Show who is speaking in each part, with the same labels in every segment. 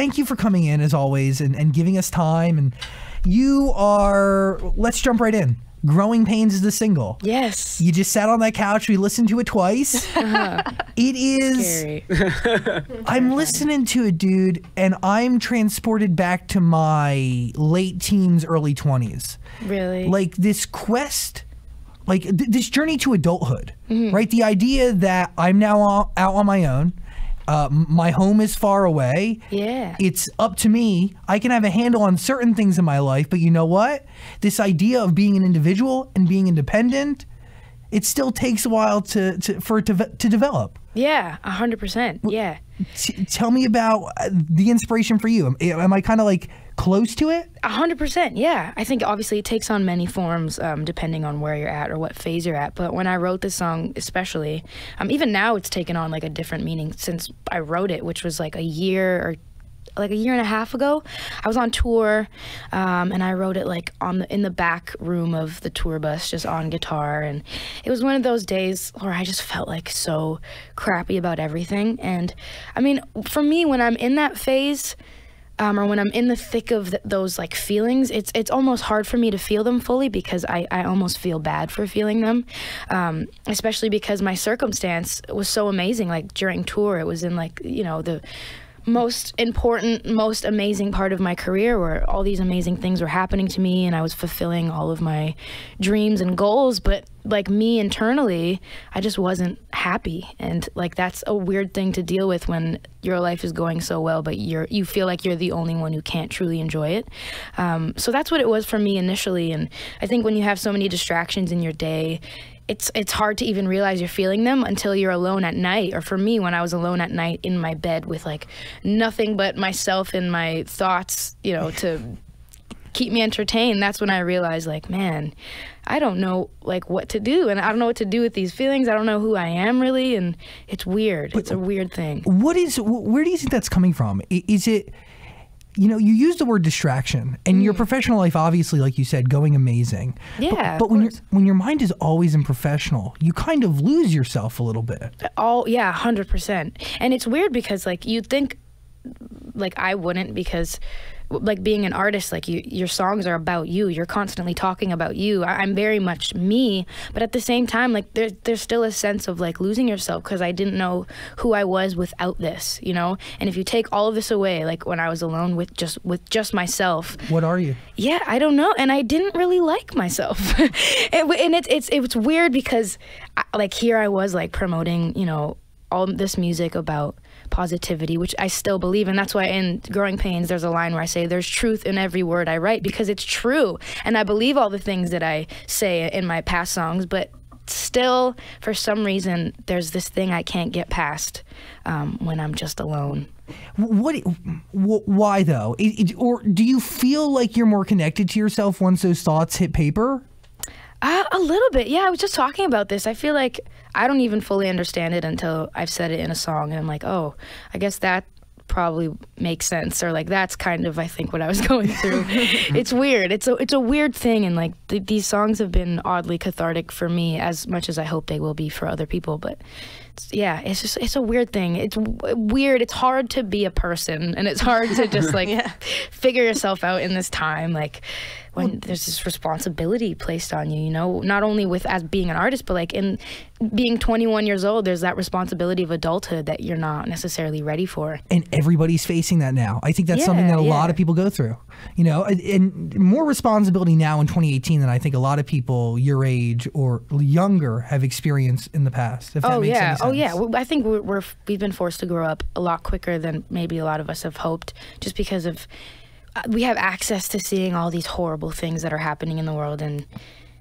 Speaker 1: Thank you for coming in, as always, and giving us time. And you are, let's jump right in. Growing Pains is the single.
Speaker 2: Yes.
Speaker 1: You just sat on that couch. We listened to it twice. It is...
Speaker 2: Scary.
Speaker 1: I'm listening to it, dude, and I'm transported back to my late teens, early 20s.
Speaker 2: Really?
Speaker 1: Like this quest, like this journey to adulthood, right? The idea that I'm now out on my own. My home is far away.
Speaker 2: Yeah.
Speaker 1: It's up to me. I can have a handle on certain things in my life, but you know what? This idea of being an individual and being independent, it still takes a while for it to develop.
Speaker 2: Yeah, 100%. Yeah.
Speaker 1: Tell me about the inspiration for you. Am I kind of like close to it?
Speaker 2: 100%, yeah. I think obviously it takes on many forms depending on where you're at or what phase you're at. But when I wrote this song especially, even now it's taken on like a different meaning since I wrote it, which was like a year and a half ago. I was on tour and I wrote it like in the back room of the tour bus, just on guitar. And it was one of those days where I just felt like so crappy about everything. And I mean, for me, when I'm in that phase, or when I'm in the thick of those like feelings, it's almost hard for me to feel them fully because I almost feel bad for feeling them, especially because my circumstance was so amazing. Like during tour, it was in like, you know, the most important, most amazing part of my career where all these amazing things were happening to me and I was fulfilling all of my dreams and goals. But like me internally, I just wasn't happy. And like that's a weird thing to deal with when your life is going so well, but you feel like you're the only one who can't truly enjoy it. So that's what it was for me initially. And I think when you have so many distractions in your day, it's hard to even realize you're feeling them until you're alone at night. Or for me, when I was alone at night in my bed with like nothing but myself and my thoughts, you know, to keep me entertained, that's when I realized like, man, I don't know like what to do, and I don't know what to do with these feelings. I don't know who I am really, and it's weird. It's a weird thing. Where
Speaker 1: do you think that's coming from? Is it, you know, you use the word distraction, and your professional life, obviously, like you said, going amazing.
Speaker 2: Yeah,
Speaker 1: but when your mind is always in professional, you kind of lose yourself a little bit. Oh
Speaker 2: yeah, 100%. And it's weird because like you'd think, like I wouldn't, because like being an artist, like your songs are about you. You're constantly talking about you. I'm very much me, but at the same time, like there's still a sense of like losing yourself because I didn't know who I was without this, you know. And if you take all of this away, like when I was alone with just myself,
Speaker 1: what are you?
Speaker 2: Yeah, I don't know, and I didn't really like myself. And it's weird because like here I was like promoting, you know, all this music about positivity, which I still believe in. That's why in Growing Pains there's a line where I say there's truth in every word I write, because it's true, and I believe all the things that I say in my past songs, but still for some reason there's this thing I can't get past when I'm just alone.
Speaker 1: Why though? Or do you feel like you're more connected to yourself once those thoughts hit paper?
Speaker 2: A little bit, yeah. I was just talking about this. I feel like I don't even fully understand it until I've said it in a song, and I'm like, oh, I guess that probably makes sense, or like that's kind of, I think, what I was going through. It's weird. It's a weird thing, and like these songs have been oddly cathartic for me, as much as I hope they will be for other people. But yeah, it's a weird thing. It's weird. It's hard to be a person, and it's hard to just like figure yourself out in this time. Like when there's this responsibility placed on you, you know, not only with as being an artist, but like in being 21 years old, there's that responsibility of adulthood that you're not necessarily ready for.
Speaker 1: And everybody's facing that now. I think that's something that a lot of people go through, you know, and more responsibility now in 2018 than I think a lot of people your age or younger have experienced in the past. If that makes any sense.
Speaker 2: Oh yeah. I think we've been forced to grow up a lot quicker than maybe a lot of us have hoped, just because of we have access to seeing all these horrible things that are happening in the world, and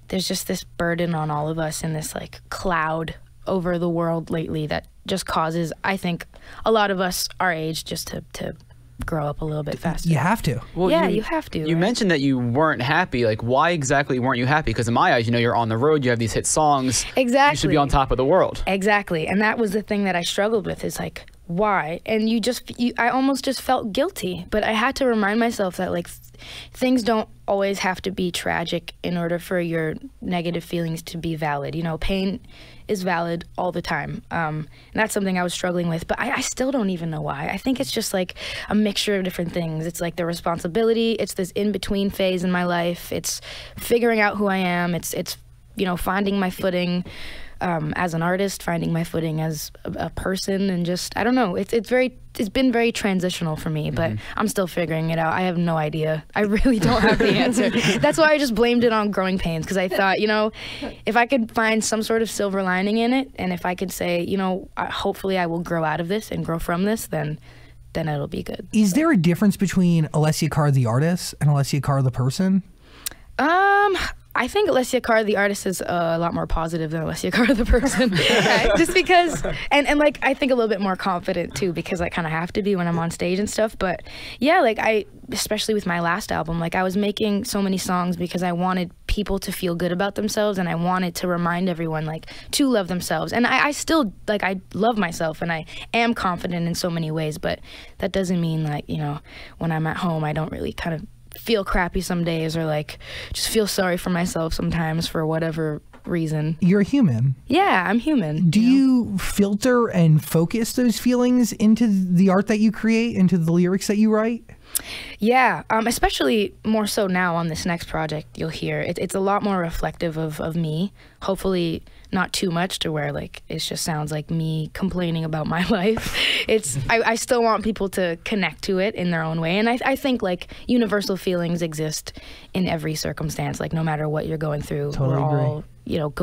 Speaker 2: there's just this burden on all of us and this like cloud over the world lately that just causes, I think, a lot of us our age just to grow up a little bit faster.
Speaker 1: You have to.
Speaker 3: Well,
Speaker 2: yeah, you have to.
Speaker 3: You mentioned that you weren't happy. Like, why exactly weren't you happy? Because in my eyes, you know, you're on the road, you have these hit songs.
Speaker 2: Exactly.
Speaker 3: You should be on top of the world.
Speaker 2: Exactly. And that was the thing that I struggled with, is like, why? And I almost just felt guilty, but I had to remind myself that like things don't always have to be tragic in order for your negative feelings to be valid. You know, pain is valid all the time. And that's something I was struggling with, but I still don't even know why. I think it's just like a mixture of different things. It's like the responsibility, it's this in-between phase in my life, it's figuring out who I am, it's you know, finding my footing as an artist, finding my footing as a person, and just, I don't know, it's been very transitional for me, but I'm still figuring it out. I have no idea. I really don't have the answer. That's why I just blamed it on growing pains, because I thought, you know, if I could find some sort of silver lining in it, and if I could say, you know, hopefully I will grow out of this and grow from this, then it'll be good.
Speaker 1: Is there a difference between Alessia Cara the artist and Alessia Cara the person?
Speaker 2: I think Alessia Cara the artist is a lot more positive than Alessia Cara the person. Just because, and like I think a little bit more confident too, because I kind of have to be when I'm on stage and stuff. But yeah, like especially with my last album, like I was making so many songs because I wanted people to feel good about themselves, and I wanted to remind everyone like to love themselves. And I still, like, I love myself and I am confident in so many ways, but that doesn't mean like, you know, when I'm at home, I don't really kind of feel crappy some days, or like just feel sorry for myself sometimes for whatever reason.
Speaker 1: You're a human.
Speaker 2: Yeah, I'm human.
Speaker 1: Do you filter and focus those feelings into the art that you create, into the lyrics that you write?
Speaker 2: Yeah, especially more so now on this next project. You'll hear it's a lot more reflective of me. Hopefully not too much to where like it just sounds like me complaining about my life. I still want people to connect to it in their own way, and I think like universal feelings exist in every circumstance. Like no matter what you're going through,
Speaker 1: totally
Speaker 2: we're
Speaker 1: agree.
Speaker 2: all, you know,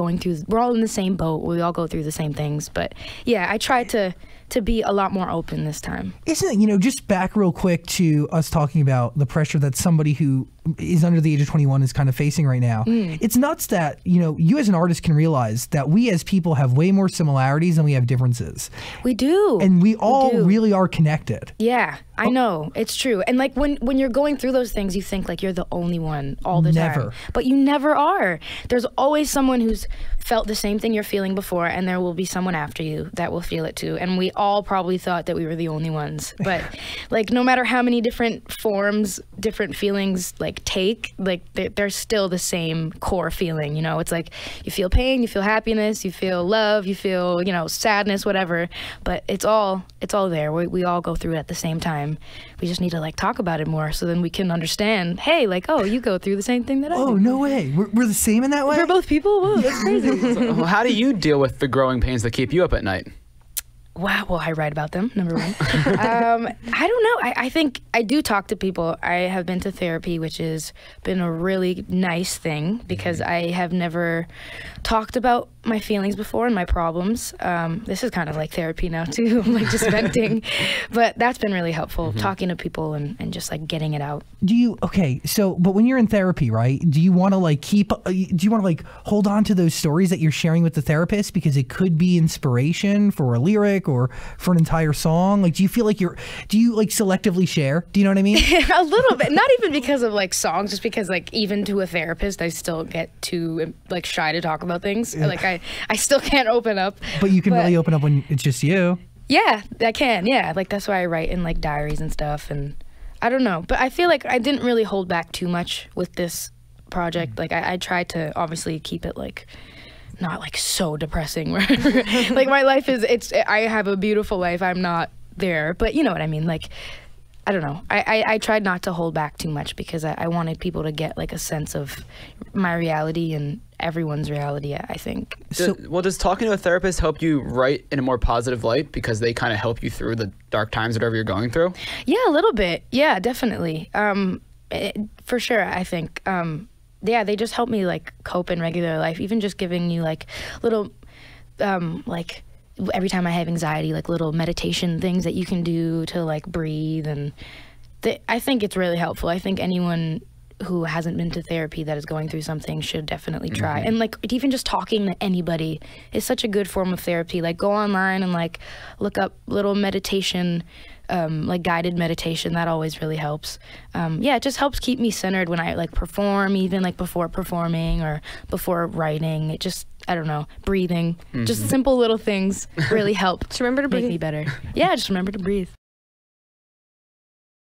Speaker 2: we're all in the same boat. We all go through the same things. But yeah, I try to be a lot more open this time.
Speaker 1: Isn't it, you know, just back real quick to us talking about the pressure that somebody who is under the age of 21 is kind of facing right now. It's nuts that, you know, you as an artist can realize that we as people have way more similarities than we have differences.
Speaker 2: We do.
Speaker 1: And we all really are connected.
Speaker 2: Yeah, I know. It's true. And like when you're going through those things, you think like you're the only one all the time. But you never are. There's always someone who's felt the same thing you're feeling before, and there will be someone after you that will feel it too. And we all probably thought that we were the only ones. But like no matter how many different forms, different feelings like take, like they're still the same core feeling, you know. It's like you feel pain, you feel happiness, you feel love, you feel, you know, sadness, whatever, but it's all there. We all go through it at the same time. We just need to like talk about it more, so then we can understand, hey, like, oh, you go through the same thing that I do.
Speaker 1: Oh, no way. We're the same in that way?
Speaker 2: We're both people? Whoa, that's crazy.
Speaker 3: So, how do you deal with the growing pains that keep you up at night?
Speaker 2: Wow, well, I write about them, number one. I don't know. I think I do talk to people. I have been to therapy, which has been a really nice thing, because I have never talked about my feelings before and my problems. This is kind of like therapy now, too, like just venting. But that's been really helpful, talking to people and just like getting it out.
Speaker 1: But when you're in therapy, right, do you want to like hold on to those stories that you're sharing with the therapist because it could be inspiration for a lyric or for an entire song? Like, do you feel like do you like selectively share? Do you know what I mean?
Speaker 2: A little bit. Not even because of like songs, just because like even to a therapist, I still get too like shy to talk about things. Yeah. Like I still can't open up.
Speaker 1: But you can really open up when it's just you.
Speaker 2: Yeah, I can. Yeah, like that's why I write in like diaries and stuff. And I don't know, but I feel like I didn't really hold back too much with this project. Like I tried to obviously keep it like not like so depressing where like my life is, I have a beautiful life, I'm not there, but you know what I mean. Like I don't know, I tried not to hold back too much because I wanted people to get like a sense of my reality and everyone's reality, I think.
Speaker 3: Does talking to a therapist help you write in a more positive light because they kind of help you through the dark times, whatever you're going through?
Speaker 2: Yeah, a little bit. Yeah, definitely. For sure, I think. Yeah, they just help me like cope in regular life, even just giving you like little like every time I have anxiety, like little meditation things that you can do to like breathe, and I think it's really helpful. I think anyone who hasn't been to therapy that is going through something should definitely try. And like even just talking to anybody is such a good form of therapy. Like go online and like look up little meditation, like guided meditation. That always really helps. Yeah, it just helps keep me centered when I like perform, even like before performing or before writing. I don't know, breathing. Just simple little things really help
Speaker 4: Just remember to
Speaker 2: make
Speaker 4: breathe.
Speaker 2: me better. Yeah, just remember to breathe.